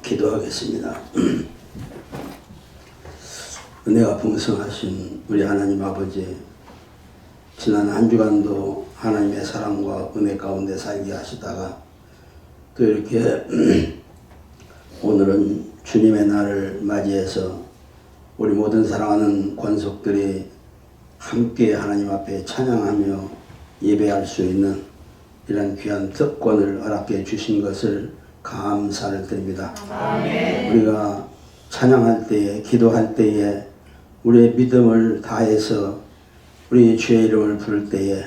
기도하겠습니다. 은혜가 풍성하신 우리 하나님 아버지, 지난 한 주간도 하나님의 사랑과 은혜 가운데 살게 하시다가 또 이렇게 오늘은 주님의 날을 맞이해서 우리 모든 사랑하는 권속들이 함께 하나님 앞에 찬양하며 예배할 수 있는 이런 귀한 특권을 허락해 주신 것을 감사를 드립니다. 아멘. 우리가 찬양할 때에, 기도할 때에 우리의 믿음을 다해서 우리 주의 이름을 부를 때에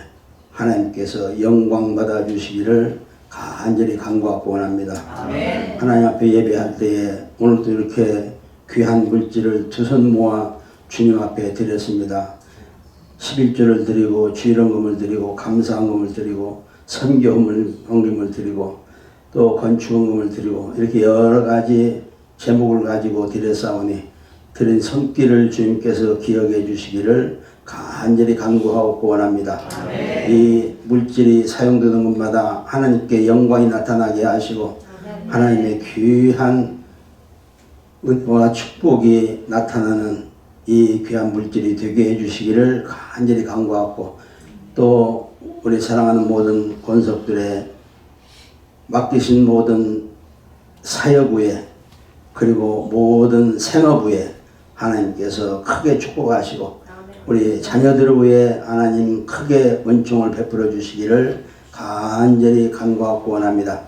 하나님께서 영광 받아 주시기를 간절히 간구하고 원합니다. 아멘. 하나님 앞에 예배할 때에 오늘도 이렇게 귀한 물질을 두 손 모아 주님 앞에 드렸습니다. 11조를 드리고 주일헌금을 드리고 감사헌금을 드리고 선교헌금을 드리고 또 건축헌금을 드리고 이렇게 여러 가지 제목을 가지고 드렸사오니 드린 손길을 주님께서 기억해 주시기를 간절히 간구하고 원합니다. 아멘. 이 물질이 사용되는 곳마다 하나님께 영광이 나타나게 하시고 하나님의 귀한 은혜와 축복이 나타나는 이 귀한 물질이 되게 해주시기를 간절히 간구하고 또 우리 사랑하는 모든 권속들의 맡기신 모든 사역우에 그리고 모든 생업우에 하나님께서 크게 축복하시고 우리 자녀들을 위해 하나님 크게 은총을 베풀어 주시기를 간절히 간구하고 원합니다.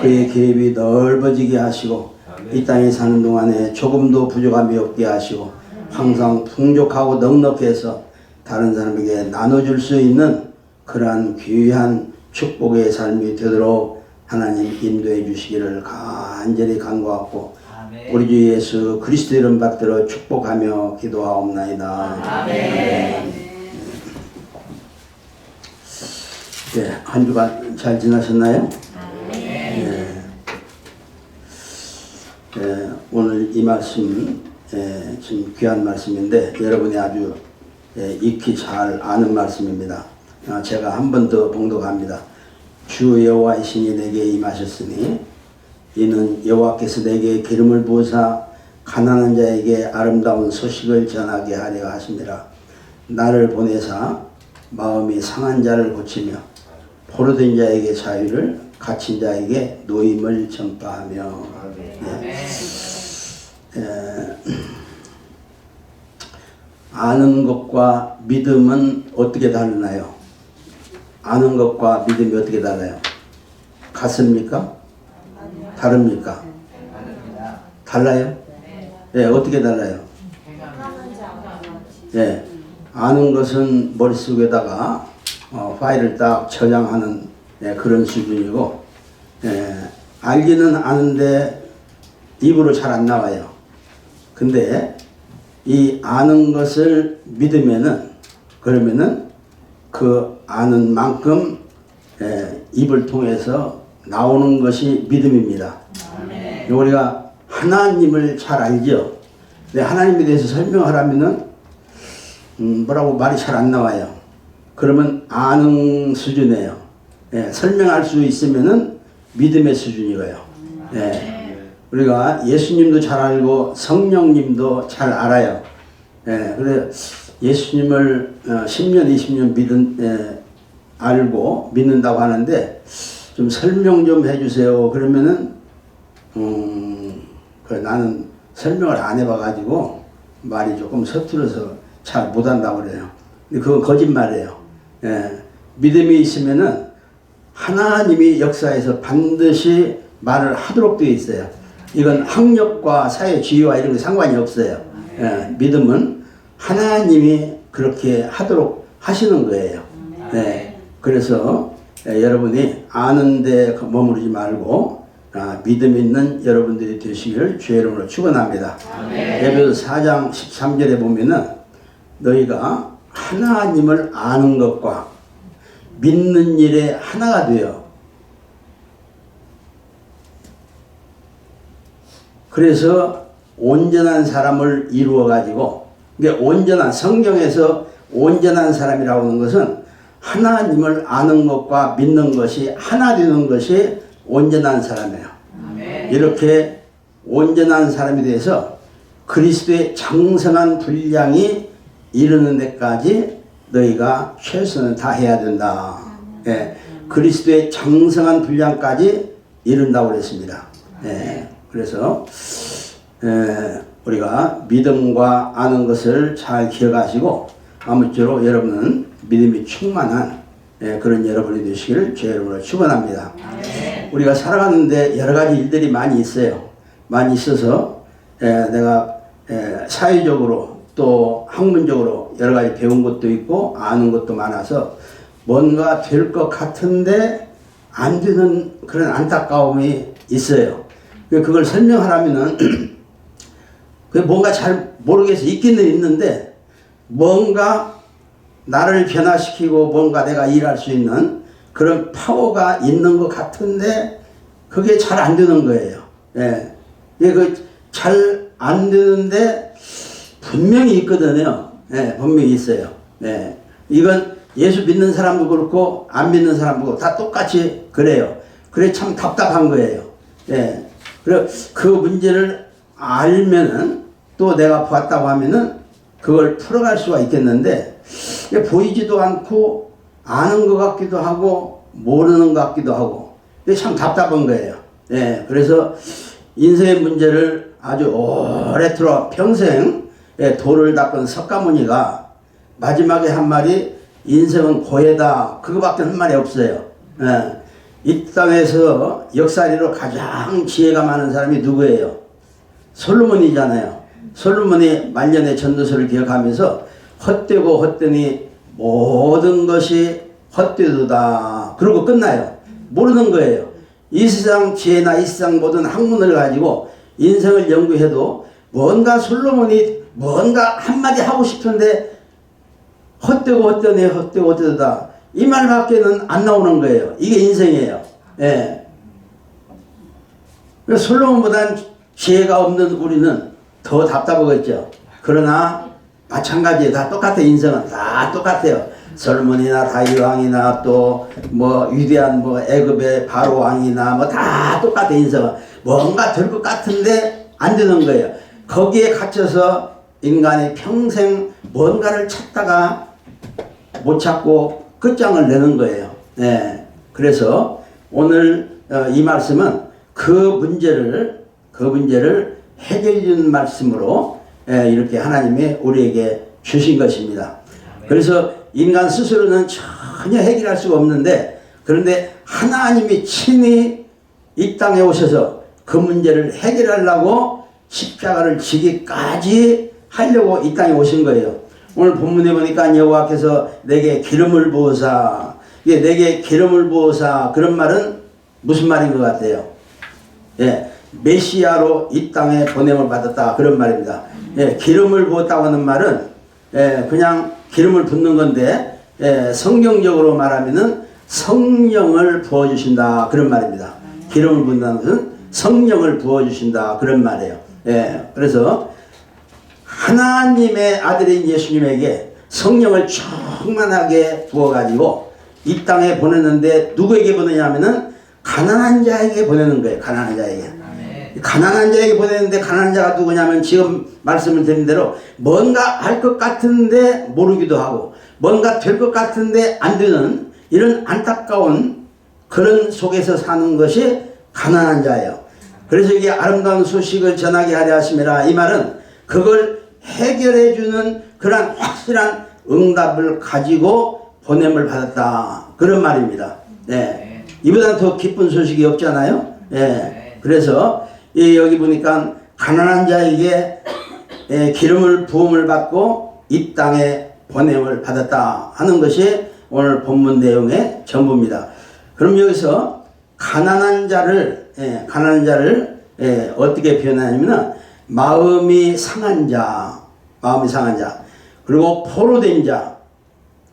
그의 계획이 넓어지게 하시고 이 땅에 사는 동안에 조금도 부족함이 없게 하시고 항상 풍족하고 넉넉해서 다른 사람에게 나눠줄 수 있는 그러한 귀한 축복의 삶이 되도록 하나님 인도해 주시기를 간절히 간구하고 우리 주 예수 그리스도 이름 받들어 축복하며 기도하옵나이다. 아멘. 네, 한 주간 잘 지나셨나요? 네. 네, 오늘 이 말씀 좀 귀한 말씀인데 여러분이 아주 익히 잘 아는 말씀입니다. 제가 한 번 더 봉독합니다. 주 여호와의 신이 내게 임하셨으니 이는 여호와께서 내게 기름을 부으사 가난한 자에게 아름다운 소식을 전하게 하려 하심이라. 나를 보내사 마음이 상한 자를 고치며 포로된 자에게 자유를 갇힌 자에게 노임을 전파하며. 아는 것과 믿음은 어떻게 다르나요? 아는 것과 믿음이 어떻게 달라요? 같습니까? 다릅니까? 달라요? 예, 어떻게 달라요? 예, 아는 것은 머릿속에다가 파일을 딱 저장하는 그런 수준이고, 알기는 아는데 입으로 잘 안 나와요. 근데 이 아는 것을 믿으면은 그러면은 그 아는 만큼 입을 통해서 나오는 것이 믿음입니다. 아멘. 우리가 하나님을 잘 알죠. 근데 하나님에 대해서 설명하라면은 뭐라고 말이 잘 안 나와요. 그러면 아는 수준이에요. 설명할 수 있으면은 믿음의 수준이고요. 우리가 예수님도 잘 알고 성령님도 잘 알아요. 그래 예수님을 10년, 20년 알고 믿는다고 하는데 좀 설명 좀 해주세요. 그러면은 그래, 나는 설명을 안 해봐가지고 말이 조금 서툴러서 잘 못한다고 그래요. 근데 그건 거짓말이에요. 믿음이 있으면은 하나님이 역사에서 반드시 말을 하도록 되어 있어요. 이건 학력과 사회 지위와 이런 게 상관이 없어요. 믿음은 하나님이 그렇게 하도록 하시는 거예요. 그래서 여러분이 아는데 머무르지 말고 믿음 있는 여러분들이 되시기를 주의 이름으로 축원합니다. 에베소 4장 13절에 보면은 너희가 하나님을 아는 것과 믿는 일에 하나가 되어 그래서 온전한 사람을 이루어 가지고 이게 온전한 성경에서 온전한 사람이라고 하는 것은 하나님을 아는 것과 믿는 것이 하나 되는 것이 온전한 사람이에요. 아멘. 이렇게 온전한 사람이 돼서 그리스도의 장성한 분량이 이르는 데까지 너희가 최선을 다해야 된다. 예, 그리스도의 장성한 분량까지 이른다고 그랬습니다. 예, 그래서 우리가 믿음과 아는 것을 잘 기억하시고 아무쪼록 여러분은 믿음이 충만한 그런 여러분이 되시기를 제 이름으로 축원합니다. 우리가 살아가는데 여러 가지 일들이 많이 있어요. 많이 있어서 내가 사회적으로 또 학문적으로 여러 가지 배운 것도 있고 아는 것도 많아서 뭔가 될 것 같은데 안 되는 그런 안타까움이 있어요. 그걸 설명하려면은 뭔가 잘 모르겠어. 있기는 있는데 뭔가 나를 변화시키고 뭔가 내가 일할 수 있는 그런 파워가 있는 것 같은데 그게 잘 안 되는 거예요. 예. 잘 안 되는데 분명히 있거든요. 예, 분명히 있어요. 예. 이건 예수 믿는 사람도 그렇고 안 믿는 사람도 그렇고 다 똑같이 그래요. 그래 참 답답한 거예요. 예. 그래 그 문제를 알면은 또 내가 봤다고 하면은 그걸 풀어갈 수가 있겠는데 보이지도 않고 아는 것 같기도 하고 모르는 것 같기도 하고 참 답답한 거예요. 예. 그래서 인생의 문제를 아주 오래도록 평생 돌을 닦은 석가모니가 마지막에 한 말이 인생은 고해다 그거밖에 한 말이 없어요. 예. 이 땅에서 역사리로 가장 지혜가 많은 사람이 누구예요? 솔로몬이잖아요. 솔로몬이 말년의 전도서를 기억하면서 헛되고 헛되니 모든 것이 헛되도다 그러고 끝나요. 모르는 거예요. 이 세상 지혜나 이 세상 모든 학문을 가지고 인생을 연구해도 뭔가 솔로몬이 뭔가 한마디 하고 싶은데 헛되고 헛되니 헛되고 헛되도다 이 말밖에는 안 나오는 거예요. 이게 인생이에요. 예. 솔로몬보다는 지혜가 없는 우리는 더 답답하겠죠. 그러나 마찬가지예요. 다 똑같아. 인생은 다 똑같아요. 솔로몬이나 다윗 왕이나 또 뭐 위대한 뭐 애굽의 바로 왕이나 뭐 다 똑같아. 인생은 뭔가 될 것 같은데 안 되는 거예요. 거기에 갇혀서 인간이 평생 뭔가를 찾다가 못 찾고 끝장을 내는 거예요. 네. 그래서 오늘 이 말씀은 그 문제를 해결해 주는 말씀으로 이렇게 하나님이 우리에게 주신 것입니다. 그래서 인간 스스로는 전혀 해결할 수가 없는데 그런데 하나님이 친히 이 땅에 오셔서 그 문제를 해결하려고 십자가를 지기까지 하려고 이 땅에 오신 거예요. 오늘 본문에 보니까 여호와께서 내게 기름을 부으사 이게 내게 기름을 부으사 그런 말은 무슨 말인 것 같아요? 예, 메시아로 이 땅에 보냄을 받았다 그런 말입니다. 예, 기름을 부었다고 하는 말은 그냥 기름을 붓는 건데 성경적으로 말하면은 성령을 부어주신다 그런 말입니다. 기름을 붓는다는 것은 성령을 부어주신다 그런 말이에요. 그래서 하나님의 아들인 예수님에게 성령을 충만하게 부어가지고 이 땅에 보냈는데 누구에게 보내냐면은 가난한 자에게 보내는 거예요. 가난한 자에게. 가난한 자에게 보내는데 가난한 자가 누구냐면 지금 말씀을 드린 대로 뭔가 알 것 같은데 모르기도 하고 뭔가 될 것 같은데 안 되는 이런 안타까운 그런 속에서 사는 것이 가난한 자예요. 그래서 이게 아름다운 소식을 전하게 하려 하심이라 이 말은 그걸 해결해 주는 그런 확실한 응답을 가지고 보냄을 받았다 그런 말입니다. 네. 이보다 더 기쁜 소식이 없잖아요. 네. 그래서 여기 보니까 가난한 자에게 기름을 부음을 받고 이 땅에 보냄을 받았다 하는 것이 오늘 본문 내용의 전부입니다. 그럼 여기서 가난한 자를 어떻게 표현하냐면 마음이 상한 자, 그리고 포로된 자,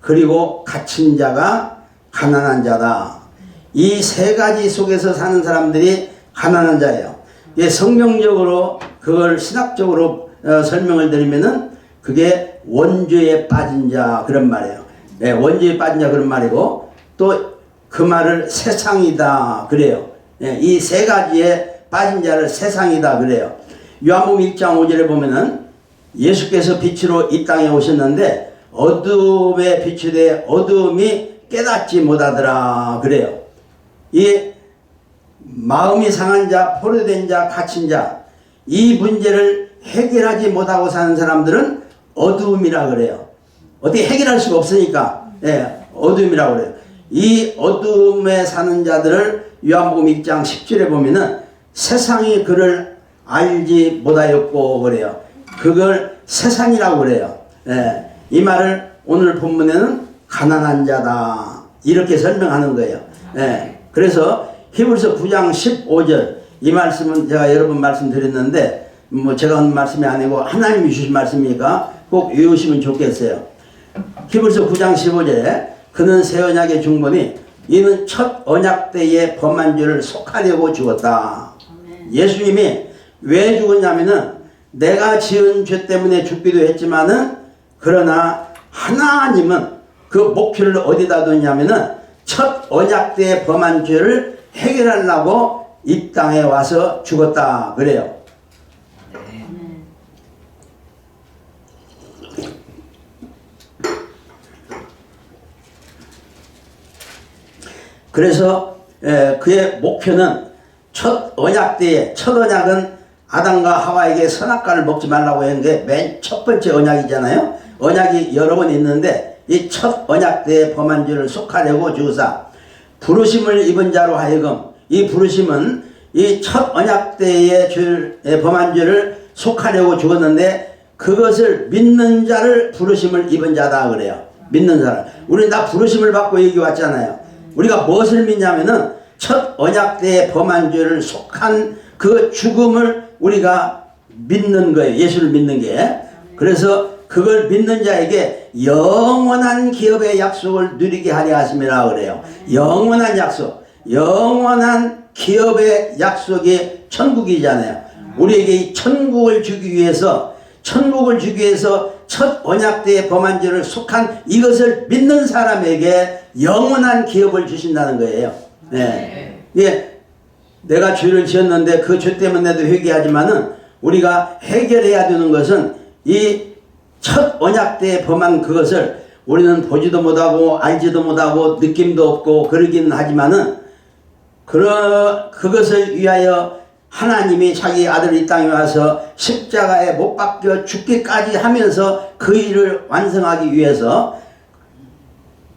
그리고 갇힌 자가 가난한 자다. 이 세 가지 속에서 사는 사람들이 가난한 자예요. 성경적으로 그걸 신학적으로 설명을 드리면은 그게 원죄에 빠진 자 그런 말이에요. 원죄에 빠진 자 그런 말이고 또 그 말을 세상이다 그래요. 이 세 가지에 빠진 자를 세상이다 그래요. 요한복음 1장 5절에 보면은 예수께서 빛으로 이 땅에 오셨는데 어둠에 비추되 어둠이 깨닫지 못하더라 그래요. 이 마음이 상한 자, 포로된 자, 갇힌 자, 이 문제를 해결하지 못하고 사는 사람들은 어두움이라 그래요. 어떻게 해결할 수가 없으니까 어두움이라고 그래요. 이 어두움에 사는 자들을 요한복음 1장 10절에 보면은 세상이 그를 알지 못하였고 그래요. 그걸 세상이라고 그래요. 이 말을 오늘 본문에는 가난한 자다 이렇게 설명하는 거예요. 그래서 히브리서 9장 15절 이 말씀은 제가 여러 번 말씀드렸는데 뭐 제가 한 말씀이 아니고 하나님이 주신 말씀이니까 꼭 외우시면 좋겠어요. 히브리서 9장 15절에 그는 새 언약의 중보니 이는 첫 언약 때의 범한 죄를 속하려고 죽었다. 예수님이 왜 죽었냐면은 내가 지은 죄 때문에 죽기도 했지만은 그러나 하나님은 그 목표를 어디다 뒀냐면은 첫 언약 때의 범한 죄를 해결하려고 이 땅에 와서 죽었다 그래요. 그래서 그의 목표는 첫 언약 때에, 첫 언약은 아담과 하와에게 선악과를 먹지 말라고 했는 게 맨 첫 번째 언약이잖아요. 언약이 여러 번 있는데 이 첫 언약 때에 범한 죄를 속하려고 주사 부르심을 입은 자로 하여금 이 부르심은 이 첫 언약 때에 범한 죄를 속하려고 죽었는데 그것을 믿는 자를 부르심을 입은 자다 그래요. 믿는 사람. 우리 다 부르심을 받고 여기 왔잖아요. 우리가 무엇을 믿냐면은 첫 언약 때에 범한 죄를 속한 그 죽음을 우리가 믿는 거예요. 예수를 믿는 게. 그래서 그걸 믿는 자에게 영원한 기업의 약속을 누리게 하려 하심이라 그래요. 영원한 약속. 영원한 기업의 약속이 천국이잖아요. 우리에게 이 천국을 주기 위해서 첫 언약 때에 범한 죄를 속한 이것을 믿는 사람에게 영원한 기업을 주신다는 거예요. 내가 죄를 지었는데 그 죄 때문에도 회개하지만은 우리가 해결해야 되는 것은 이 첫 언약 때에 범한 그것을 우리는 보지도 못하고 알지도 못하고 느낌도 없고 그러기는 하지만은 그것을 위하여 하나님이 자기 아들 이 땅에 와서 십자가에 못 박혀 죽기까지 하면서 그 일을 완성하기 위해서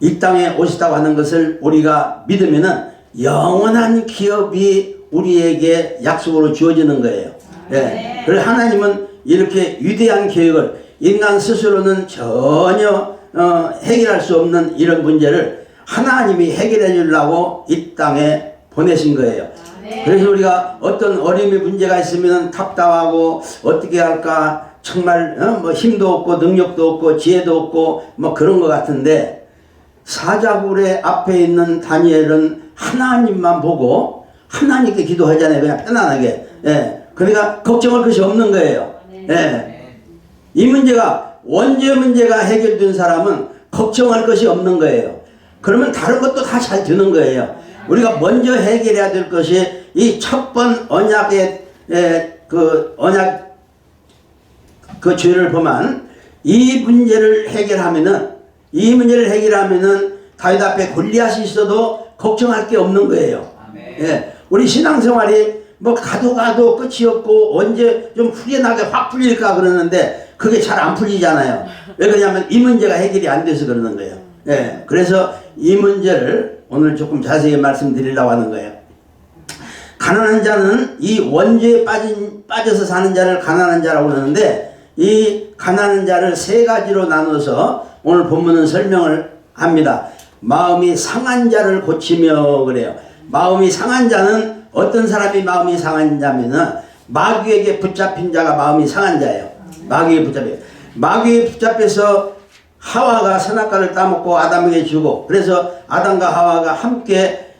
이 땅에 오시다고 하는 것을 우리가 믿으면은 영원한 기업이 우리에게 약속으로 주어지는 거예요. 그래서 하나님은 이렇게 위대한 계획을 인간 스스로는 전혀 해결할 수 없는 이런 문제를 하나님이 해결해 주려고 이 땅에 보내신 거예요. 그래서 우리가 어떤 어려움의 문제가 있으면 답답하고 어떻게 할까 정말 뭐 힘도 없고 능력도 없고 지혜도 없고 뭐 그런 것 같은데 사자굴의 앞에 있는 다니엘은 하나님만 보고 하나님께 기도하잖아요. 그냥 편안하게. 그러니까 걱정할 것이 없는 거예요. 이 문제가 원죄 문제가 해결된 사람은 걱정할 것이 없는 거예요. 그러면 다른 것도 다 잘 되는 거예요. 우리가 먼저 해결해야 될 것이 이 첫 번 언약의 그 죄를 범한 이 문제를 해결하면은 다윗 앞에 골리앗이 있어도 걱정할 게 없는 거예요. 우리 신앙생활이 뭐 가도 끝이 없고 언제 좀 후련하게 확 풀릴까 그러는데 그게 잘 안 풀리잖아요. 왜 그러냐면 이 문제가 해결이 안 돼서 그러는 거예요. 그래서 이 문제를 오늘 조금 자세히 말씀드리려고 하는 거예요. 가난한 자는 이 원죄에 빠져서 사는 자를 가난한 자라고 그러는데 이 가난한 자를 세 가지로 나눠서 오늘 본문은 설명을 합니다. 마음이 상한 자를 고치며 그래요. 마음이 상한 자는 어떤 사람이 마음이 상한 자면은 마귀에게 붙잡힌 자가 마음이 상한 자예요. 마귀에 붙잡혀서 하와가 선악과를 따먹고 아담에게 주고 그래서 아담과 하와가 함께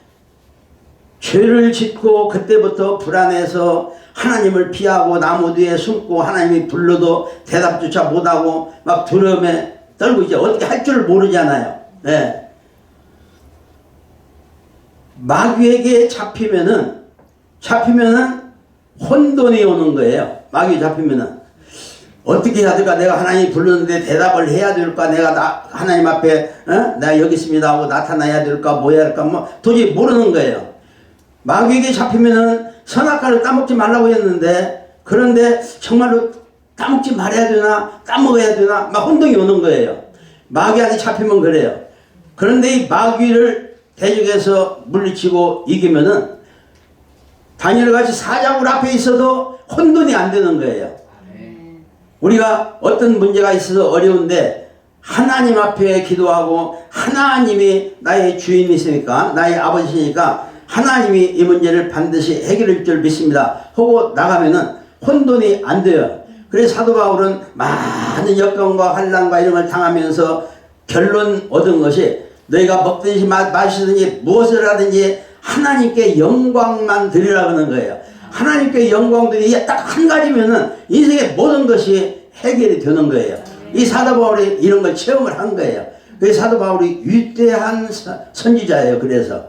죄를 짓고 그때부터 불안해서 하나님을 피하고 나무 뒤에 숨고 하나님이 불러도 대답조차 못하고 막 두려움에 떨고 이제 어떻게 할 줄 모르잖아요. 마귀에게 잡히면은 혼돈이 오는 거예요. 마귀 잡히면은 어떻게 해야 될까? 내가 하나님 불렀는데 대답을 해야 될까? 내가 하나님 앞에 내가 여기 있습니다 하고 나타나야 될까? 뭐 해야 될까? 뭐 도저히 모르는 거예요. 마귀에게 잡히면은 선악과를 따먹지 말라고 했는데, 그런데 정말로 따먹지 말아야 되나? 따먹어야 되나? 막 혼동이 오는 거예요. 마귀한테 잡히면 그래요. 그런데 이 마귀를 대적해서 물리치고 이기면은 다니엘같이 사자굴 앞에 있어도 혼돈이 안 되는 거예요. 우리가 어떤 문제가 있어서 어려운데 하나님 앞에 기도하고 하나님이 나의 주인이시니까, 나의 아버지시니까 하나님이 이 문제를 반드시 해결할 줄 믿습니다 하고 나가면은 혼돈이 안 돼요. 그래서 사도 바울은 많은 역경과 환난과 이런 걸 당하면서 결론 얻은 것이, 너희가 먹든지 마시든지 무엇을 하든지 하나님께 영광만 드리라고 하는 거예요. 하나님께 영광 드리기 딱 한 가지면은 인생의 모든 것이 해결이 되는 거예요. 이 사도 바울이 이런 걸 체험을 한 거예요. 그래서 사도 바울이 위대한 선지자예요. 그래서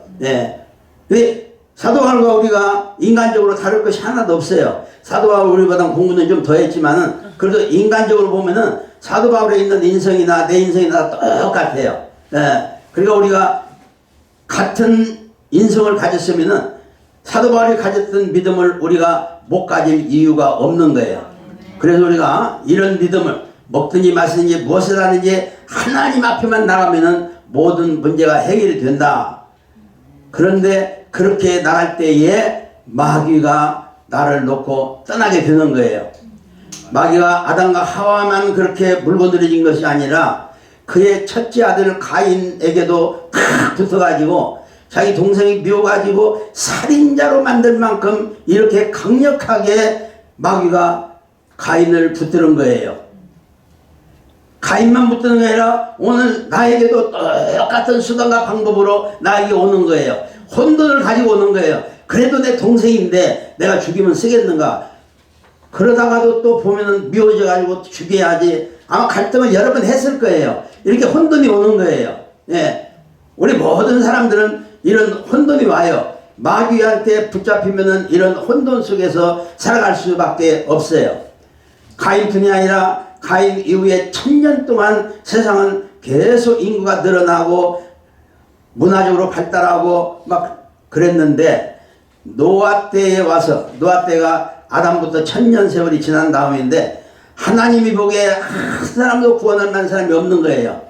사도 바울과 우리가 인간적으로 다를 것이 하나도 없어요. 사도 바울 우리보다 공부는 좀 더 했지만은 그래도 인간적으로 보면은 사도 바울에 있는 인성이나 내 인성이나 똑같아요. 그러니까 우리가 같은 인성을 가졌으면은 사도 바울이 가졌던 믿음을 우리가 못 가질 이유가 없는 거예요. 그래서 우리가 이런 믿음을 먹든지 마시든지 무엇을 하든지 하나님 앞에만 나가면은 모든 문제가 해결이 된다. 그런데 그렇게 나갈 때에 마귀가 나를 놓고 떠나게 되는 거예요. 마귀가 아담과 하와만 그렇게 물건들여진 것이 아니라 그의 첫째 아들 가인에게도 탁 붙어가지고 자기 동생이 미워가지고 살인자로 만들 만큼 이렇게 강력하게 마귀가 가인을 붙드는 거예요. 가인만 붙드는 게 아니라 오늘 나에게도 똑같은 수단과 방법으로 나에게 오는 거예요. 혼돈을 가지고 오는 거예요. 그래도 내 동생인데 내가 죽이면 쓰겠는가? 그러다가도 또 보면은 미워져 가지고 죽여야지. 아마 갈등을 여러 번 했을 거예요. 이렇게 혼돈이 오는 거예요. 우리 모든 사람들은 이런 혼돈이 와요. 마귀한테 붙잡히면은 이런 혼돈 속에서 살아갈 수밖에 없어요. 가인뿐이 아니라 가인 이후에 1000년 동안 세상은 계속 인구가 늘어나고 문화적으로 발달하고 막 그랬는데, 노아 때에 와서, 노아 때가 아담부터 1000년 세월이 지난 다음인데 하나님이 보기에 한 사람도 구원할 만한 사람이 없는 거예요.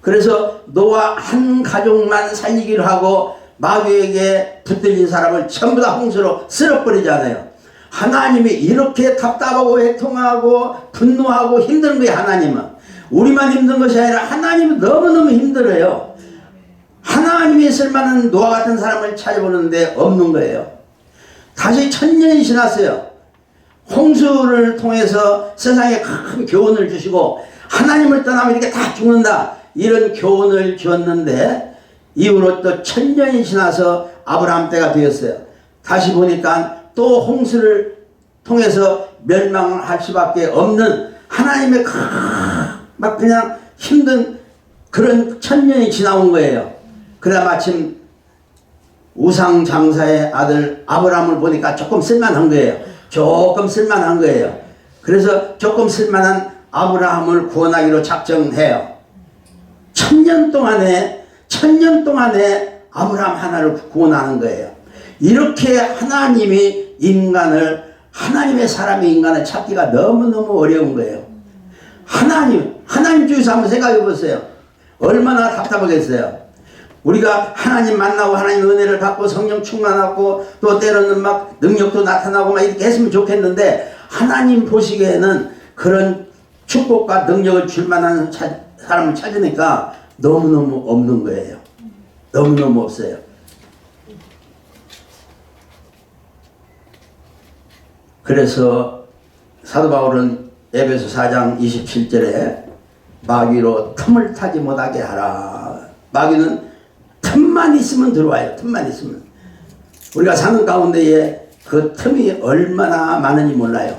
그래서 노아 한 가족만 살리기로 하고 마귀에게 붙들린 사람을 전부 다 홍수로 쓸어버리잖아요. 하나님이 이렇게 답답하고 애통하고 분노하고 힘든 거예요. 하나님은 우리만 힘든 것이 아니라 하나님은 너무너무 힘들어요. 하나님이 쓸만한 노아 같은 사람을 찾아보는데 없는 거예요. 다시 1000년이 지났어요. 홍수를 통해서 세상에 큰 교훈을 주시고 하나님을 떠나면 이렇게 다 죽는다, 이런 교훈을 주었는데 이후로 또 1000년이 지나서 아브라함 때가 되었어요. 다시 보니까 또 홍수를 통해서 멸망할 수밖에 없는 하나님의 막 그냥 힘든 그런 1000년이 지나온 거예요. 그러다 마침 우상장사의 아들 아브라함을 보니까 조금 쓸만한 거예요. 조금 쓸만한 거예요. 그래서 조금 쓸만한 아브라함을 구원하기로 작정해요. 1000년 동안에 아브라함 하나를 구원하는 거예요. 이렇게 하나님이 하나님의 사람이 인간을 찾기가 너무너무 어려운 거예요. 하나님 중에서 한번 생각해 보세요. 얼마나 답답하겠어요. 우리가 하나님 만나고 하나님 은혜를 받고 성령 충만하고 또 때로는 막 능력도 나타나고 막 이렇게 했으면 좋겠는데, 하나님 보시기에는 그런 축복과 능력을 줄 만한 사람을 찾으니까 너무너무 없는 거예요. 너무너무 없어요. 그래서 사도 바울은 에베소 4장 27절에 마귀로 틈을 타지 못하게 하라. 마귀는 틈만 있으면 들어와요. 틈만 있으면. 우리가 사는 가운데에 그 틈이 얼마나 많은지 몰라요.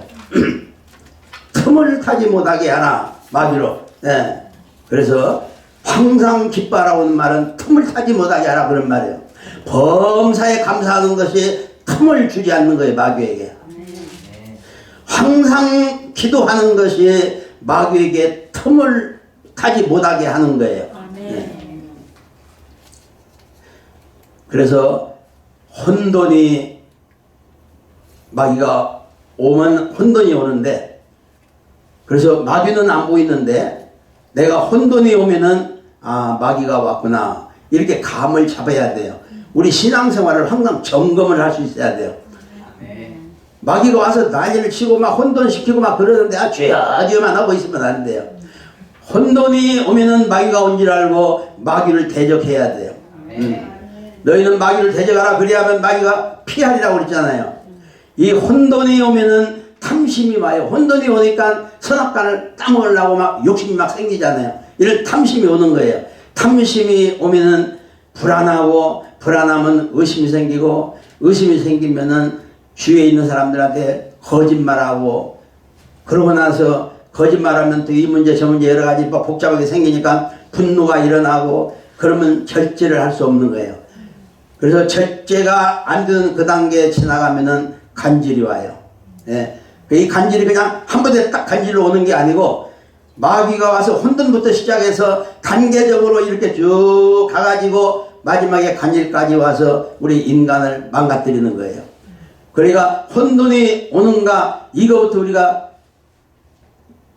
틈을 타지 못하게 하라. 마귀로. 그래서 항상 기뻐하라는 말은 틈을 타지 못하게 하라, 그런 말이에요. 범사에 감사하는 것이 틈을 주지 않는 거예요. 마귀에게. 항상 기도하는 것이 마귀에게 틈을 타지 못하게 하는 거예요. 네. 그래서 혼돈이 마귀가 오면 혼돈이 오는데, 그래서 마귀는 안 보이는데 내가 혼돈이 오면은 아, 마귀가 왔구나, 이렇게 감을 잡아야 돼요. 우리 신앙생활을 항상 점검을 할 수 있어야 돼요. 마귀가 와서 난리를 치고 막 혼돈시키고 막 그러는데 아, 죄야죄만 하고 있으면 안 돼요. 혼돈이 오면은 마귀가 온 줄 알고 마귀를 대적해야 돼요. 너희는 마귀를 대적하라, 그리하면 마귀가 피하리라고 그랬잖아요. 이 혼돈이 오면은 탐심이 와요. 혼돈이 오니까 선악과를 따먹으려고 막 욕심이 막 생기잖아요. 이런 탐심이 오는 거예요. 탐심이 오면은 불안하고, 불안하면 의심이 생기고, 의심이 생기면은 주위에 있는 사람들한테 거짓말하고, 그러고 나서 거짓말하면 또 이 문제 저 문제 여러 가지 복잡하게 생기니까 분노가 일어나고, 그러면 절제를 할 수 없는 거예요. 그래서 절제가 안 되는 그 단계에 지나가면은 간질이 와요. 예. 이 간질이 그냥 한 번에 딱 간질로 오는 게 아니고, 마귀가 와서 혼돈부터 시작해서 단계적으로 이렇게 쭉 가가지고 마지막에 간질까지 와서 우리 인간을 망가뜨리는 거예요. 그러니까 혼돈이 오는가, 이거부터 우리가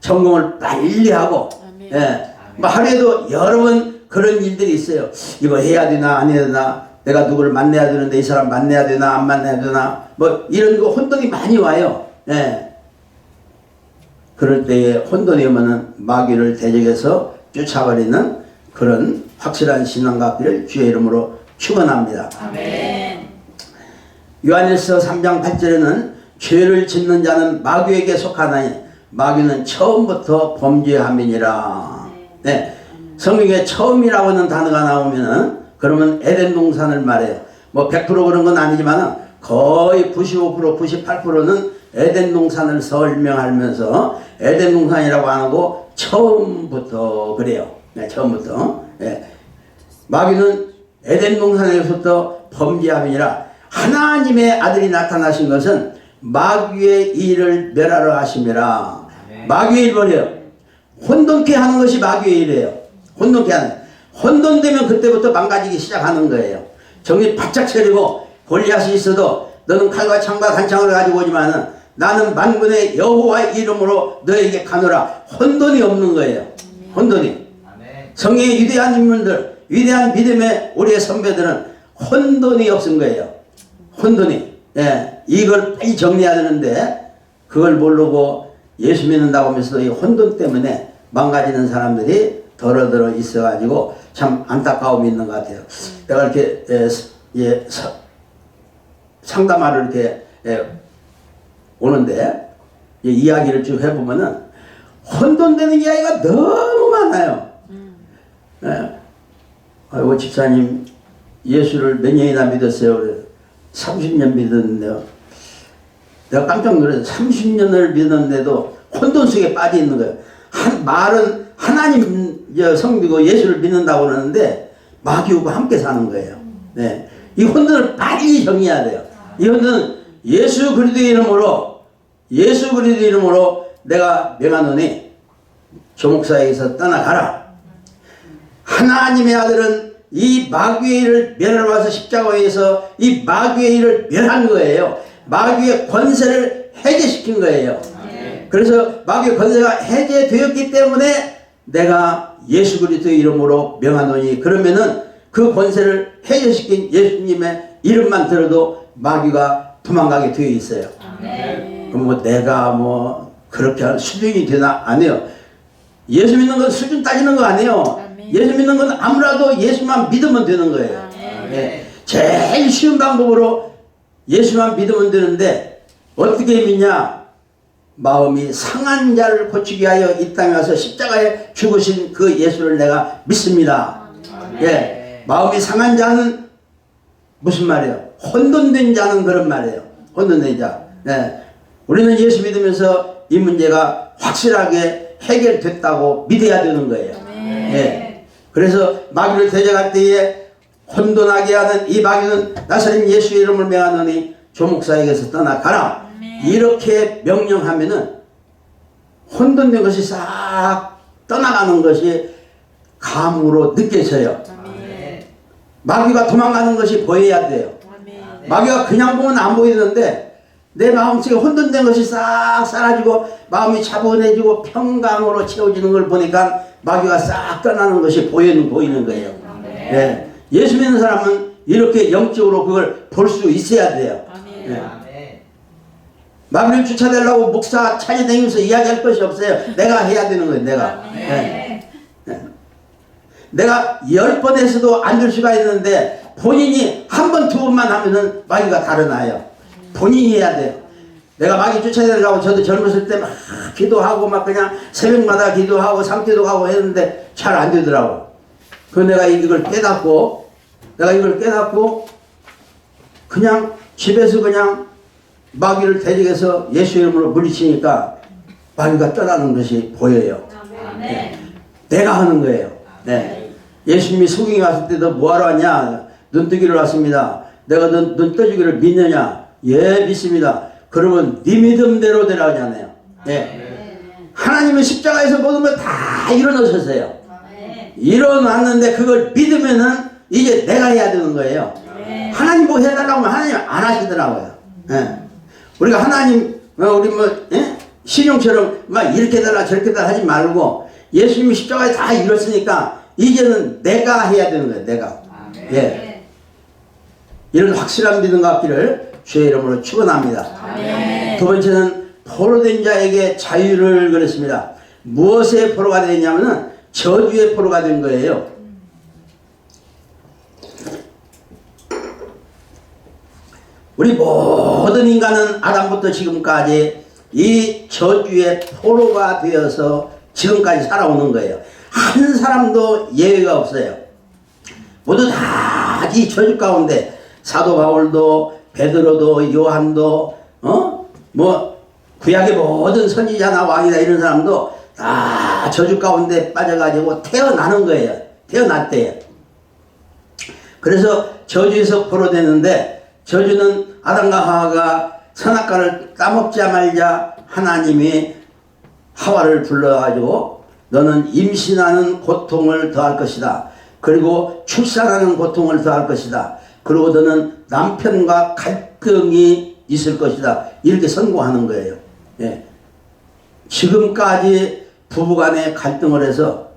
점검을 빨리 하고, 예. 뭐 하루에도 여러 번 그런 일들이 있어요. 이거 해야 되나 안 해야 되나, 내가 누구를 만나야 되는데 이 사람 만나야 되나 안 만나야 되나, 뭐 이런 거 혼돈이 많이 와요. 예. 그럴 때에 혼돈이 오면은 마귀를 대적해서 쫓아버리는 그런 확실한 신앙 갖기를 주의 이름으로 축원합니다. 아멘. 요한일서 3장 8절에는 죄를 짓는 자는 마귀에게 속하나니 마귀는 처음부터 범죄함이니라. 네. 성경에 처음이라고 하는 단어가 나오면은 그러면 에덴 동산을 말해요. 뭐 100% 그런 건 아니지만 거의 95% 98%는 에덴 동산을 설명하면서 에덴 동산이라고 안 하고 처음부터 그래요. 네, 처음부터. 네. 마귀는 에덴 동산에서부터 범죄함이니라. 하나님의 아들이 나타나신 것은 마귀의 일을 멸하러 하심이라. 마귀의 일 버려요. 혼돈케 하는 것이 마귀의 일이에요. 혼돈케 하는. 혼돈되면 그때부터 망가지기 시작하는 거예요. 정신 바짝 차리고 골리앗이 있어도 너는 칼과 창과 단창을 가지고 오지만은 나는 만군의 여호와의 이름으로 너에게 가노라. 혼돈이 없는 거예요. 혼돈이. 성경의 위대한 인물들, 위대한 믿음의 우리의 선배들은 혼돈이 없은 거예요. 혼돈이. 예, 이걸 빨리 정리해야 되는데 그걸 모르고 예수 믿는다고 하면서도 이 혼돈 때문에 망가지는 사람들이 더러더러 있어가지고 참 안타까움이 있는 것 같아요. 내가 이렇게 상담하러 이렇게 오는데 이야기를 쭉 해보면은 혼돈되는 이야기가 너무 많아요. 아이고 집사님 예수를 몇 년이나 믿었어요? 그래. 30년 믿었는데요. 내가 깜짝 놀랐어요. 30년을 믿었는데도 혼돈 속에 빠져 있는 거예요. 말은 하나님 성비고 예수를 믿는다고 그러는데 마귀하고 함께 사는 거예요. 네. 이 혼돈을 빨리 정리해야 돼요. 이 혼돈은 예수 그리스도의 이름으로 내가 명하노니 조목사에게서 떠나가라. 하나님의 아들은 이 마귀의 일을 멸하러 와서 십자가에서 이 마귀의 일을 멸한 거예요. 마귀의 권세를 해제시킨 거예요. 그래서 마귀의 권세가 해제되었기 때문에 내가 예수 그리스도의 이름으로 명하노니, 그러면은 그 권세를 해제시킨 예수님의 이름만 들어도 마귀가 도망가게 되어 있어요. 그럼 뭐 내가 뭐 그렇게 할 수준이 되나? 아니에요. 예수 믿는 건 수준 따지는 거 아니에요. 예수 믿는 건 아무라도 예수만 믿으면 되는 거예요. 네. 제일 쉬운 방법으로 예수만 믿으면 되는데 어떻게 믿냐? 마음이 상한 자를 고치기 위하여 이 땅에 와서 십자가에 죽으신 그 예수를 내가 믿습니다. 예. 마음이 상한 자는 무슨 말이에요? 혼돈된 자는 그런 말이에요. 혼돈된 자. 예. 우리는 예수 믿으면서 이 문제가 확실하게 해결됐다고 믿어야 되는 거예요. 예. 그래서 마귀를 대적할 때에 혼돈하게 하는 이 마귀는 나사렛 예수의 이름을 명하노니 조목사에게서 떠나가라. 이렇게 명령하면은 혼돈된 것이 싹 떠나가는 것이 감으로 느껴져요. 마귀가 도망가는 것이 보여야 돼요. 마귀가 그냥 보면 안 보이는데 내 마음속에 혼돈된 것이 싹 사라지고 마음이 차분해지고 평강으로 채워지는 걸 보니까 마귀가 싹 떠나는 것이 보이는 거예요. 예. 예수 믿는 사람은 이렇게 영적으로 그걸 볼 수 있어야 돼요. 예. 마귀를 쫓아내려고 목사 찾아다니면서 이야기할 것이 없어요. 내가 해야 되는 거예요. 내가. 예. 예. 내가 10번 해서도 안 될 수가 있는데 본인이 한 번, 두 번만 하면은 마귀가 달아나요. 본인이 해야 돼요. 내가 마귀 쫓아내려고 저도 젊었을 때 막 기도하고 막 그냥 새벽마다 기도하고 삼기도 하고 했는데 잘 안 되더라고. 그래서 내가 이걸 깨닫고 그냥 집에서 그냥 마귀를 대적해서 예수 이름으로 물리치니까 마귀가 떠나는 것이 보여요. 네. 내가 하는 거예요. 네. 예수님이 소경에 갔을 때도 뭐하러 왔냐? 눈뜨기를 왔습니다. 내가 눈 떠주기를 믿느냐? 예, 믿습니다. 그러면 네 믿음대로 되라 하잖아요. 네. 하나님은 십자가에서 모든 걸 다 이뤄놓으셨어요. 이뤄놨는데 그걸 믿으면은 이제 내가 해야 되는 거예요. 하나님 뭐 해달라고 하면 하나님 안 하시더라고요. 예. 우리가 하나님, 우리 신용처럼 막 이렇게 해달라 저렇게 해달라 하지 말고 예수님이 십자가에 다 이뤘으니까 이제는 내가 해야 되는 거예요. 내가. 예. 이런 확실한 믿음 갖기를 주의 이름으로 축원합니다. 두 번째는 포로된 자에게 자유를 그랬습니다. 무엇의 포로가 되냐면은 저주의 포로가 된 거예요. 우리 모든 인간은 아담부터 지금까지 이 저주의 포로가 되어서 지금까지 살아오는 거예요. 한 사람도 예외가 없어요. 모두 다 이 저주 가운데 사도 바울도 베드로도 요한도 구약의 모든 선지자나 왕이나 이런 사람도 다 저주 가운데 빠져가지고 태어나는 거예요. 태어날 그래서 저주에서 포로되는데 저주는 아담과 하와가 선악과를 따먹자 말자 하나님이 하와를 불러가지고 너는 임신하는 고통을 더할 것이다. 그리고 출산하는 고통을 더할 것이다. 그리고 너는 남편과 갈등이 있을 것이다. 이렇게 선고하는 거예요. 예. 지금까지 부부간에 갈등을 해서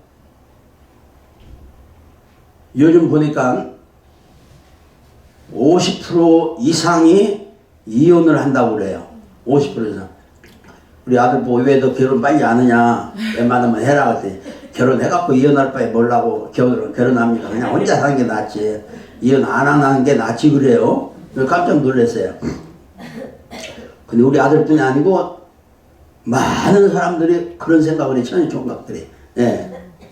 요즘 보니까 50% 이상이 이혼을 한다고 그래요. 50% 이상. 우리 아들 보고 왜 너 결혼 빨리 안 하냐? 웬만하면 해라 그랬더니 결혼해갖고 이혼할 바에 뭘라고 결혼합니까? 그냥 혼자 사는 게 낫지. 이혼 안 하는 게 낫지 그래요. 깜짝 놀랐어요. 근데 우리 아들뿐이 아니고 많은 사람들이 그런 생각을 해. 천의 총각들이. 예.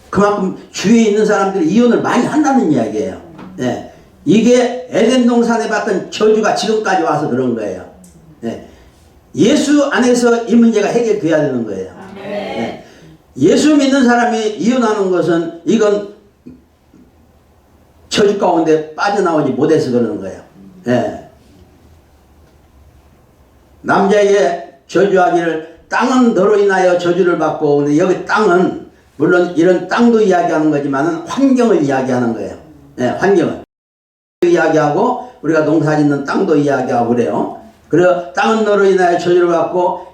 그만큼 주위에 있는 사람들이 이혼을 많이 한다는 이야기예요. 예. 이게 에덴 동산에 봤던 저주가 지금까지 와서 그런 거예요. 예. 예수 안에서 이 문제가 해결돼야 되는 거예요. 예. 예수 믿는 사람이 이혼하는 것은 이건 저주 가운데 빠져나오지 못해서 그러는 거예요. 예. 남자에게 저주하기를 땅은 너로 인하여 저주를 받고, 근데 여기 땅은 물론 이런 땅도 이야기하는 거지만 환경을 이야기하는 거예요. 예, 환경을 이야기하고 우리가 농사 짓는 땅도 이야기하고 그래요. 그래서 땅은 너로 인하여 저주를 받고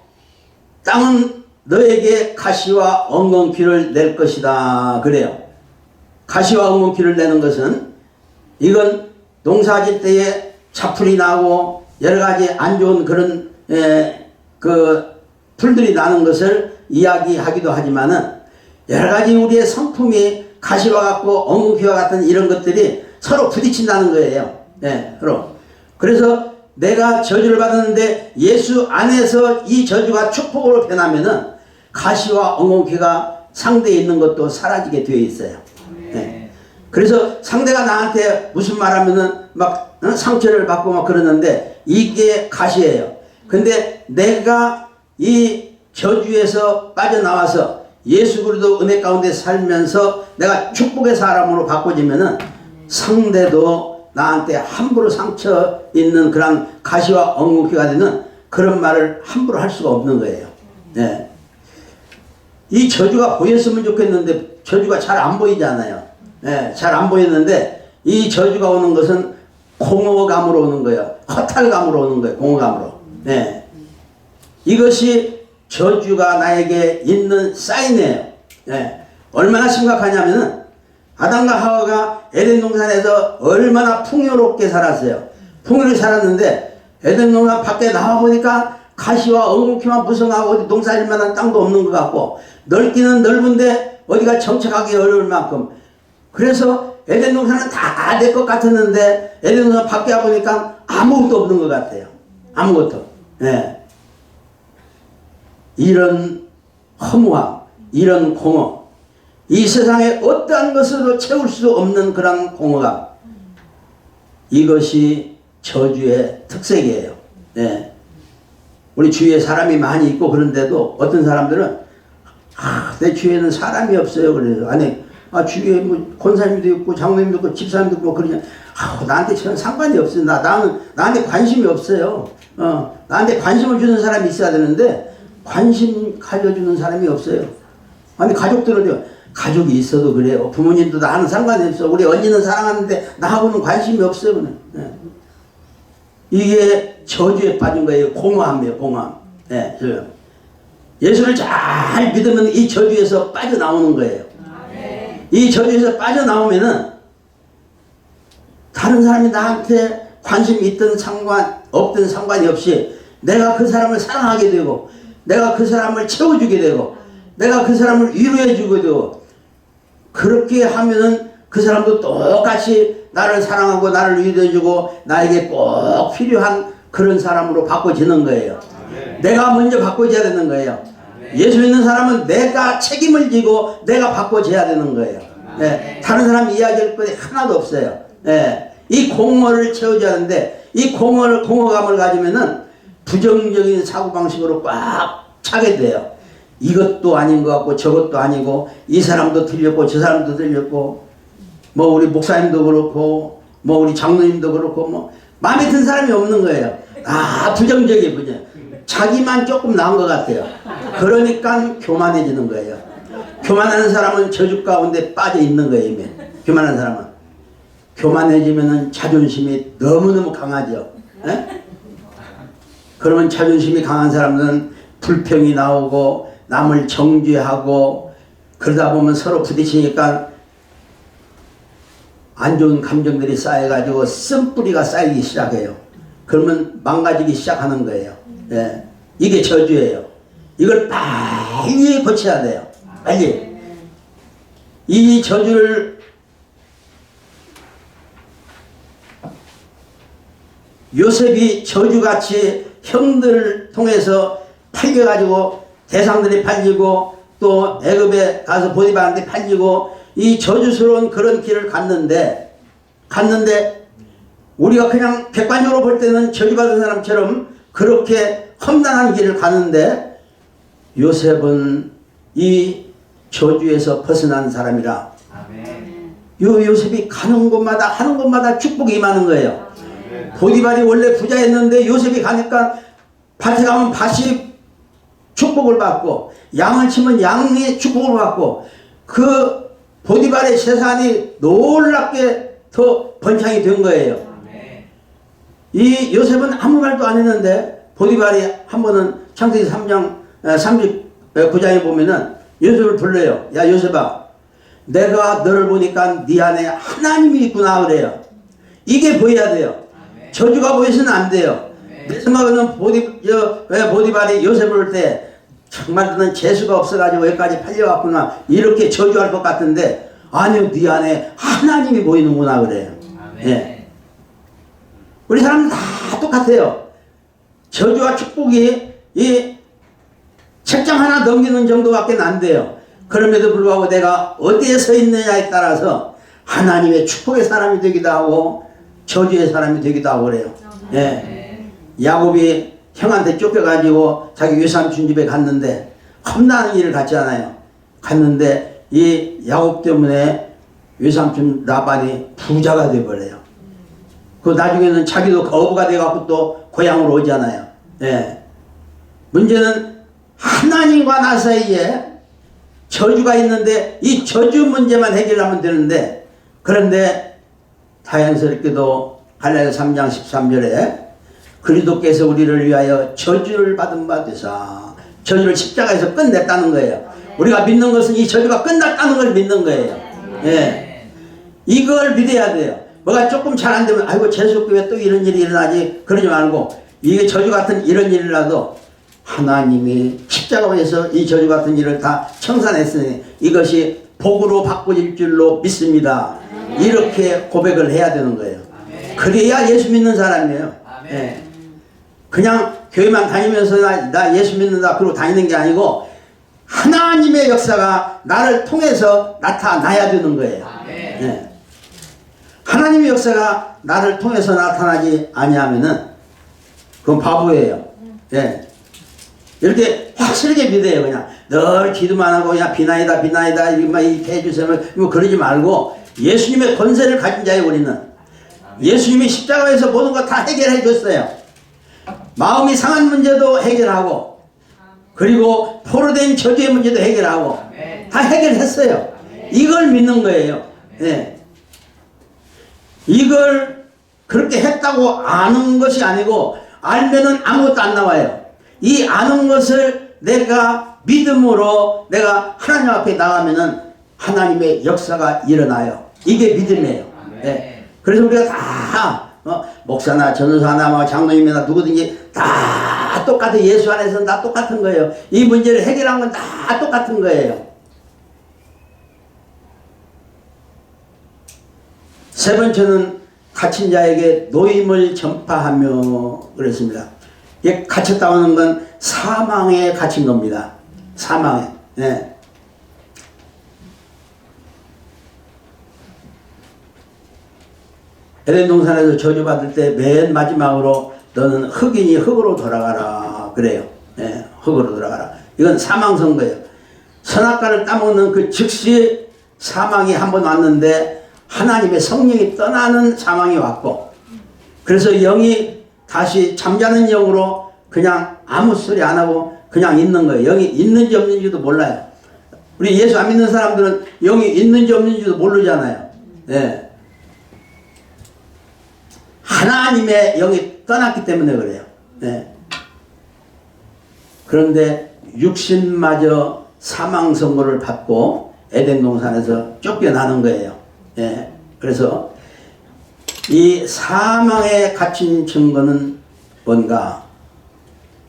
땅은 너에게 가시와 엉겅퀴를 낼 것이다 그래요. 가시와 엉겅퀴를 내는 것은 이건 농사질 때에 차풀이 나고 여러가지 안 좋은 그런 그 풀들이 나는 것을 이야기하기도 하지만은 여러가지 우리의 성품이 가시와 같고 엉겅퀴와 같은 이런 것들이 서로 부딪힌다는 거예요. 예, 그래서 내가 저주를 받았는데 예수 안에서 이 저주가 축복으로 변하면은 가시와 엉겅퀴가 상대에 있는 것도 사라지게 되어 있어요. 예. 그래서 상대가 나한테 무슨 말 하면은 막 상처를 받고 막 그러는데 이게 가시예요. 근데 내가 이 저주에서 빠져나와서 예수 그리스도 은혜 가운데 살면서 내가 축복의 사람으로 바꿔지면은 상대도 나한테 함부로 상처 있는 그런 가시와 엉겅퀴가 되는 그런 말을 함부로 할 수가 없는 거예요. 예. 이 저주가 보였으면 좋겠는데 저주가 잘 안 보이잖아요. 예, 잘 안 보이는데 이 저주가 오는 것은 공허감으로 오는 거예요. 허탈감으로 오는 거예요. 공허감으로. 예. 이것이 저주가 나에게 있는 사인이에요. 예. 얼마나 심각하냐면은 아담과 하와가 에덴 동산에서 얼마나 풍요롭게 살았어요. 풍요롭게 살았는데 에덴 동산 밖에 나와 보니까 가시와 엉겅퀴만 무성하고 어디 농사질 만한 땅도 없는 것 같고 넓기는 넓은데 어디가 정착하기 어려울 만큼 그래서 에덴 동산은 다 내 것 같았는데 에덴 동산 밖에 와보니까 아무것도 없는 것 같아요. 아무것도. 예. 이런 허무함, 이런 공허, 이 세상에 어떠한 것으로 채울 수 없는 그런 공허감, 이것이 저주의 특색이에요. 예. 우리 주위에 사람이 많이 있고 그런데도 어떤 사람들은 내 주위에는 사람이 없어요. 그래서 아니 주위에 뭐 권사님도 있고 장로님도 있고 집사님도 있고 그러냐 나한테 전혀 상관이 없어요. 나한테 관심이 없어요. 나한테 관심을 주는 사람이 있어야 되는데 관심 가져주는 사람이 없어요. 아니 가족들은 가족이 있어도 그래요. 부모님도 나는 상관이 없어. 우리 언니는 사랑하는데 나하고는 관심이 없어요. 그냥. 예. 이게 저주에 빠진 거예요. 공허함이에요. 공허함. 예. 예수를 잘 믿으면 이 저주에서 빠져나오는 거예요. 이 저주에서 빠져나오면은 다른 사람이 나한테 관심이 있든 없든 상관이 없이 내가 그 사람을 사랑하게 되고 내가 그 사람을 채워주게 되고 내가 그 사람을 위로해 주게 되고 그렇게 하면은 그 사람도 똑같이 나를 사랑하고 나를 위로해 주고 나에게 꼭 필요한 그런 사람으로 바꿔지는 거예요. 내가 먼저 바꿔줘야 되는 거예요. 예수 믿는 사람은 내가 책임을 지고 내가 바꿔줘야 되는 거예요. 네. 다른 사람 이야기할 것이 하나도 없어요. 네. 이 공허를 채워줘야 하는데 이 공허감을 가지면은 부정적인 사고방식으로 꽉 차게 돼요. 이것도 아닌 것 같고 저것도 아니고 이 사람도 틀렸고 저 사람도 틀렸고 뭐 우리 목사님도 그렇고 뭐 우리 장로님도 그렇고 뭐 마음에 든 사람이 없는 거예요. 부정적인 분야. 자기만 조금 나은 것 같아요. 그러니까 교만해지는 거예요. 교만하는 사람은 저주 가운데 빠져 있는 거예요. 이미. 교만한 사람은. 교만해지면은 자존심이 너무너무 강하죠. 에? 그러면 자존심이 강한 사람들은 불평이 나오고 남을 정죄하고 그러다 보면 서로 부딪히니까 안 좋은 감정들이 쌓여가지고 쓴뿌리가 쌓이기 시작해요. 그러면 망가지기 시작하는 거예요. 예. 이게 저주예요. 이걸 빨리 고쳐야 돼요. 빨리. 이 저주를 요셉이 저주같이 형들을 통해서 팔려가지고 대상들이 팔리고 또 애굽에 가서 보디발한테 팔리고 이 저주스러운 그런 길을 갔는데 우리가 그냥 객관적으로 볼 때는 저주받은 사람처럼 그렇게 험난한 길을 가는데 요셉은 이 저주에서 벗어난 사람이라 요셉이 가는 곳마다 축복이 임하는 거예요. 보디발이 원래 부자였는데 요셉이 가니까 밭에 가면 밭이 축복을 받고 양을 치면 양이 축복을 받고 그 보디발의 재산이 놀랍게 더 번창이 된 거예요. 이 요셉은 아무 말도 안 했는데 보디발이 한 번은 창세기 3장 39장에 보면은 요셉을 불러요. 야 요셉아, 내가 너를 보니까 네 안에 하나님이 있구나 그래요. 이게 보여야 돼요. 저주가 보여서는 안 돼요. 내 생각에는 보디발이 요셉을 볼 때 정말 너는 재수가 없어가지고 여기까지 팔려왔구나 이렇게 저주할 것 같은데 아니요, 네 안에 하나님이 보이는구나 그래요. 예. 우리 사람은 다 똑같아요. 저주와 축복이 이 책장 하나 넘기는 정도밖에 안 돼요. 그럼에도 불구하고 내가 어디에 서 있느냐에 따라서 하나님의 축복의 사람이 되기도 하고 저주의 사람이 되기도 하고 그래요. 예. 야곱이 형한테 쫓겨가지고 자기 외삼촌 집에 갔는데 험난한 일을 갔잖아요. 갔는데 이 야곱 때문에 외삼촌 라반이 부자가 돼버려요. 그 나중에는 자기도 거부가 돼갖고 또 고향으로 오잖아요. 예. 문제는 하나님과 나 사이에 저주가 있는데 이 저주 문제만 해결하면 되는데, 그런데 자연스럽게도 갈라디아서 3장 13절에 그리스도께서 우리를 위하여 저주를 받은 바 되사, 저주를 십자가에서 끝냈다는 거예요. 우리가 믿는 것은 이 저주가 끝났다는 걸 믿는 거예요. 예. 이걸 믿어야 돼요. 뭐가 조금 잘 안 되면 아이고 재수교회 또 이런 일이 일어나지 그러지 말고, 이게 저주 같은 이런 일이라도 하나님이 십자가에서 이 저주 같은 일을 다 청산했으니 이것이 복으로 바꿔질 줄로 믿습니다. 이렇게 고백을 해야 되는 거예요. 그래야 예수 믿는 사람이에요. 예. 그냥 교회만 다니면서 나 예수 믿는다 그러고 다니는 게 아니고 하나님의 역사가 나를 통해서 나타나야 되는 거예요. 예. 하나님의 역사가 나를 통해서 나타나지 아니하면은 그건 바보예요. 예. 이렇게 확실하게 믿어요. 그냥 늘 기도만 하고 그냥 비나이다 이렇게 해주세요 뭐 그러지 말고, 예수님의 권세를 가진 자예요. 우리는 예수님이 십자가에서 모든 거 다 해결해 줬어요. 마음이 상한 문제도 해결하고, 그리고 포로된 저주의 문제도 해결하고 다 해결했어요. 이걸 믿는 거예요. 예. 이걸 그렇게 했다고 아는 것이 아니고, 알면은 아무것도 안 나와요. 이 아는 것을 내가 믿음으로 내가 하나님 앞에 나가면은 하나님의 역사가 일어나요. 이게 믿음이에요. 예. 그래서 우리가 다 목사나 전도사나 뭐 장로님이나 누구든지 다 똑같아. 예수 안에서는 다 똑같은 거예요. 이 문제를 해결한 건 다 똑같은 거예요. 세 번째는 갇힌 자에게 노임을 전파하며 그랬습니다. 이 갇혔다는 건 사망에 갇힌 겁니다. 사망에. 예. 에덴 동산에서 저주받을 때 맨 마지막으로 너는 흙이니 흙으로 돌아가라 그래요. 예, 흙으로 돌아가라. 이건 사망 선거예요. 선악과를 따먹는 그 즉시 사망이 한번 왔는데 하나님의 성령이 떠나는 사망이 왔고, 그래서 영이 다시 잠자는 영으로 그냥 아무 소리 안 하고 그냥 있는 거예요. 영이 있는지 없는지도 몰라요. 우리 예수 안 믿는 사람들은 영이 있는지 없는지도 모르잖아요. 예. 하나님의 영이 떠났기 때문에 그래요. 예. 그런데 육신마저 사망 선고를 받고 에덴 동산에서 쫓겨나는 거예요. 예. 그래서 이 사망에 갇힌 증거는 뭔가?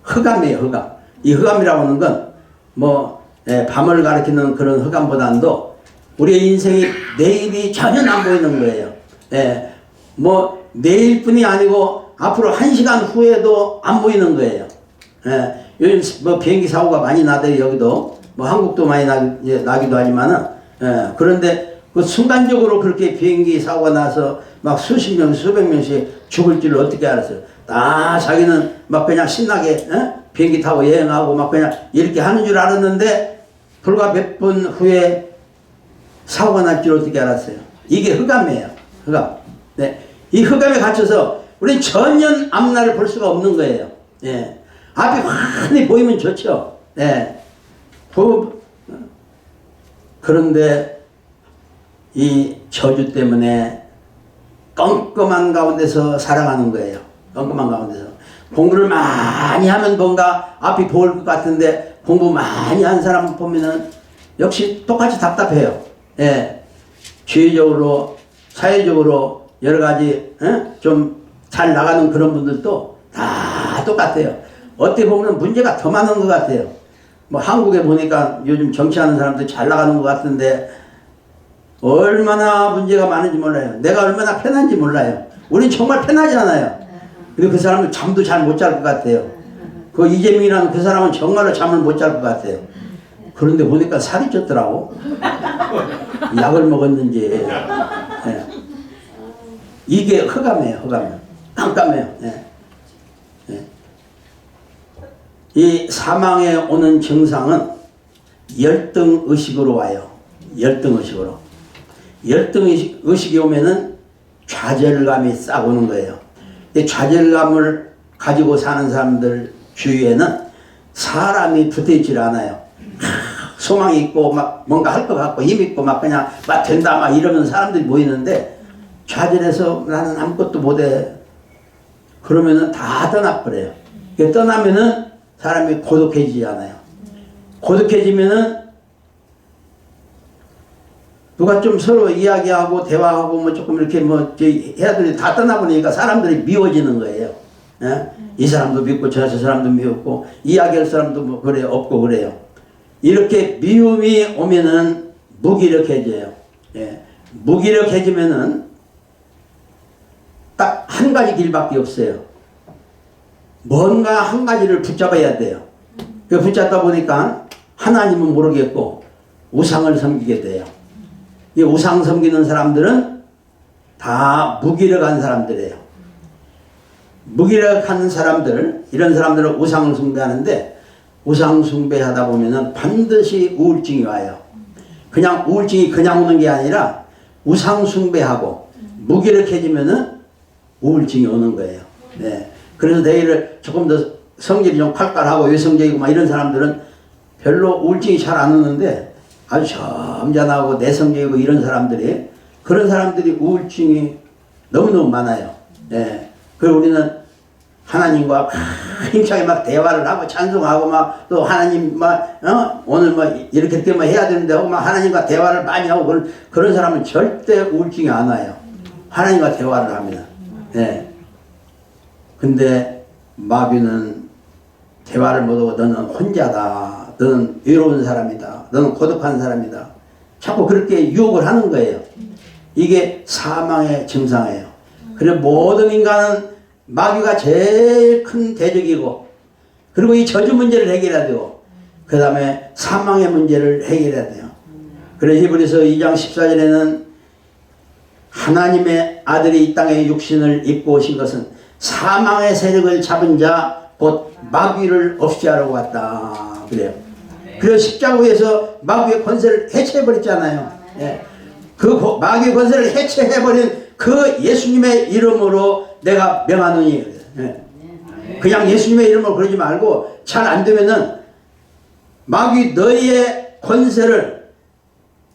흑암이에요. 흑암. 이 흑암이라고 하는 건 뭐 밤을 가리키는 그런 흑암보다도 우리의 인생이 내일이 전혀 안 보이는 거예요. 예. 뭐 내일뿐이 아니고 앞으로 1시간 후에도 안 보이는 거예요. 예. 요즘 뭐 비행기 사고가 많이 나대요. 여기도 뭐 한국도 많이 나기도 하지만은, 예. 그런데 그 순간적으로 그렇게 비행기 사고가 나서 막 수십 명, 수백 명씩 죽을 줄을 어떻게 알았어요? 자기는 막 그냥 신나게 비행기 타고 여행하고 막 그냥 이렇게 하는 줄 알았는데 불과 몇 분 후에 사고가 날 줄 어떻게 알았어요? 이게 흑암이에요. 흑암. 네. 이 흑암에 갇혀서 우리는 전혀 앞날을 볼 수가 없는 거예요. 예. 앞이 환히 보이면 좋죠. 예. 그런데 이 저주 때문에 껌껌한 가운데서 살아가는 거예요. 껌껌한 가운데서. 공부를 많이 하면 뭔가 앞이 보일 것 같은데 공부 많이 한 사람 보면은 역시 똑같이 답답해요. 예. 주의적으로, 사회적으로 여러 가지 좀 잘 나가는 그런 분들도 다 똑같아요. 어떻게 보면 문제가 더 많은 것 같아요. 뭐 한국에 보니까 요즘 정치하는 사람들 잘 나가는 것 같은데 얼마나 문제가 많은지 몰라요. 내가 얼마나 편한지 몰라요. 우린 정말 편하잖아요. 근데 그 사람은 잠도 잘 못 잘 것 같아요. 그 이재명이라는 그 사람은 정말로 잠을 못 잘 것 같아요. 그런데 보니까 살이 쪘더라고. 약을 먹었는지. 예. 이게 흑암이에요. 흑암이에요. 깜깜해요. 예. 예. 이 사망에 오는 증상은 열등의식으로 와요. 열등의식으로. 열등의식이 오면은 좌절감이 싹 오는 거예요. 이 좌절감을 가지고 사는 사람들 주위에는 사람이 붙어있질 않아요. 소망이 있고 막 뭔가 할 것 같고 힘 있고 막 그냥 막 된다 막 이러면 사람들이 모이는데 좌절해서 나는 아무것도 못해. 그러면은 다 떠나버려요. 떠나면은 사람이 고독해지지 않아요. 고독해지면은 누가 좀 서로 이야기하고 대화하고 뭐 조금 이렇게 뭐 해야 되는데 다 떠나보니까 사람들이 미워지는 거예요. 예? 이 사람도 믿고 저 사람도 미웠고 이야기할 사람도 뭐 그래 없고 그래요. 이렇게 미움이 오면은 무기력해져요. 예. 무기력해지면은 딱 한 가지 길밖에 없어요. 뭔가 한 가지를 붙잡아야 돼요. 붙잡다 보니까 하나님은 모르겠고 우상을 섬기게 돼요. 이 우상 섬기는 사람들은 다 무기력한 사람들이에요. 무기력한 사람들, 이런 사람들은 우상을 숭배하는데 우상 숭배하다 보면은 반드시 우울증이 와요. 그냥 우울증이 그냥 오는 게 아니라 우상 숭배하고 무기력해지면은 우울증이 오는 거예요. 네. 그래서 내일을 조금 더 성질이 좀 칼칼하고 외성적이고 막 이런 사람들은 별로 우울증이 잘 안 오는데 아주 점잖하고 내성적이고 이런 사람들이 그런 사람들이 우울증이 너무너무 많아요. 네. 그리고 우리는 하나님과 힘차게 막 대화를 하고 찬송하고 막 또 하나님 막 오늘 뭐 이렇게 뭐 해야 되는데 하고 막 하나님과 대화를 많이 하고 그런 사람은 절대 우울증이 안 와요. 하나님과 대화를 하면. 네. 근데 마귀는 대화를 못하고 너는 혼자다. 너는 외로운 사람이다. 너는 고독한 사람이다. 자꾸 그렇게 유혹을 하는 거예요. 이게 사망의 증상이에요. 그래서 모든 인간은 마귀가 제일 큰 대적이고 그리고 이 저주 문제를 해결해야 되고 그 다음에 사망의 문제를 해결해야 돼요. 그래서 히브리서 2장 14절에는 하나님의 아들이 이 땅에 육신을 입고 오신 것은 사망의 세력을 잡은 자 곧 마귀를 없이 하려고 왔다. 그래요. 그래서 십자가에서 마귀의 권세를 해체해버렸잖아요. 예. 그 마귀의 권세를 해체해버린 그 예수님의 이름으로 내가 명하노니. 예. 그냥 예수님의 이름으로 그러지 말고 잘 안되면은 마귀 너희의 권세를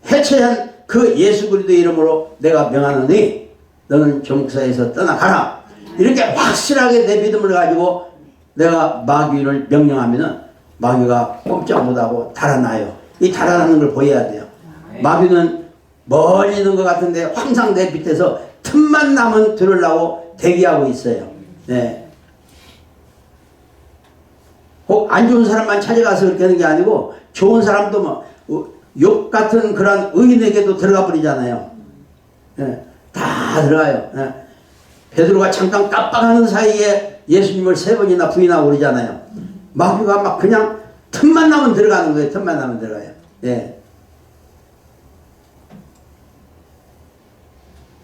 해체한 그 예수 그리스도의 이름으로 내가 명하노니 너는 종목사에서 떠나가라. 이렇게 확실하게 내 믿음을 가지고 내가 마귀를 명령하면은 마귀가 꼼짝 못하고 달아나요. 이 달아나는 걸 보여야 돼요. 마귀는 멀리 있는 것 같은데 항상 내 밑에서 틈만 나면 들으려고 대기하고 있어요. 네. 꼭 안 좋은 사람만 찾아가서 그렇게 하는 게 아니고 좋은 사람도 뭐 욕 같은 그런 의인에게도 들어가 버리잖아요. 네. 다 들어가요. 네. 베드로가 잠깐 깜빡하는 사이에 예수님을 3번이나 부인하고 그러잖아요. 마귀가 막 그냥 틈만 나면 들어가는 거예요. 틈만 나면 들어가요. 네.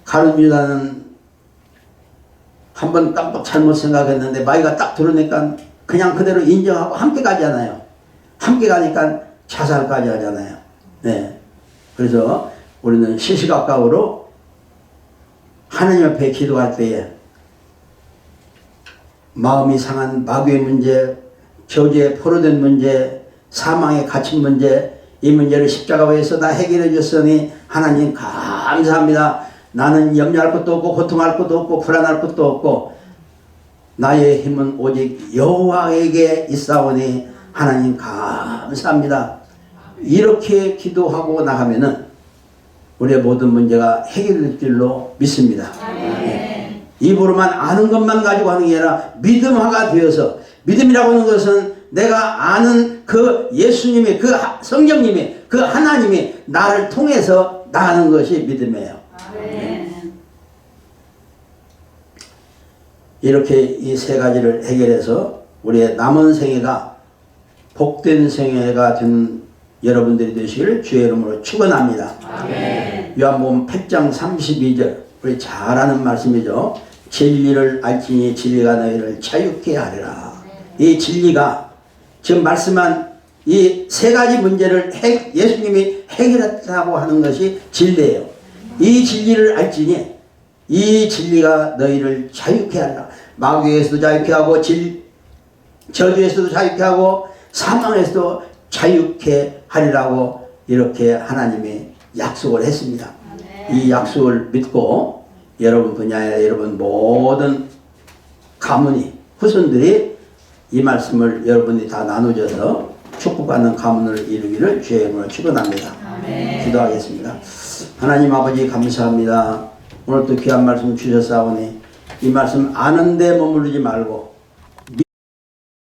가룟 유다는 한번 깜빡 잘못 생각했는데 마귀가 딱 들어오니까 그냥 그대로 인정하고 함께 가잖아요. 함께 가니까 자살까지 하잖아요. 네. 그래서 우리는 시시각각으로 하나님 앞에 기도할 때에 마음이 상한 마귀의 문제, 저주에 포로된 문제, 사망에 갇힌 문제, 이 문제를 십자가에서 다 해결해 줬으니 하나님 감사합니다. 나는 염려할 것도 없고 고통할 것도 없고 불안할 것도 없고 나의 힘은 오직 여호와에게 있사오니 하나님 감사합니다. 이렇게 기도하고 나가면은 우리의 모든 문제가 해결될 줄로 믿습니다. 입으로만 아는 것만 가지고 하는 게 아니라 믿음화가 되어서, 믿음이라고 하는 것은 내가 아는 그 예수님이, 그 성령님이, 그 하나님이 나를 통해서 나가는 것이 믿음이에요. 이렇게 이 세 가지를 해결해서 우리의 남은 생애가 복된 생애가 된 여러분들이 되시기를 주의 이름으로 축원합니다. 요한복음 8장 32절, 우리 잘 아는 말씀이죠. 진리를 알지니 진리가 너희를 자유케 하리라. 이 진리가 지금 말씀한 이 세 가지 문제를 예수님이 해결했다고 하는 것이 진리예요. 이 진리를 알지니 이 진리가 너희를 자유케 하리라. 마귀에서도 자유케 하고 저주에서도 자유케 하고 사망에서도 자유케 하리라고 이렇게 하나님이 약속을 했습니다. 이 약속을 믿고 여러분 분야에 여러분 모든 가문이 후손들이 이 말씀을 여러분이 다 나누셔서 축복받는 가문을 이루기를 주의 이름으로 축원합니다. 기도하겠습니다. 하나님 아버지 감사합니다. 오늘 또 귀한 말씀 주셨사오니 이 말씀 아는데 머무르지 말고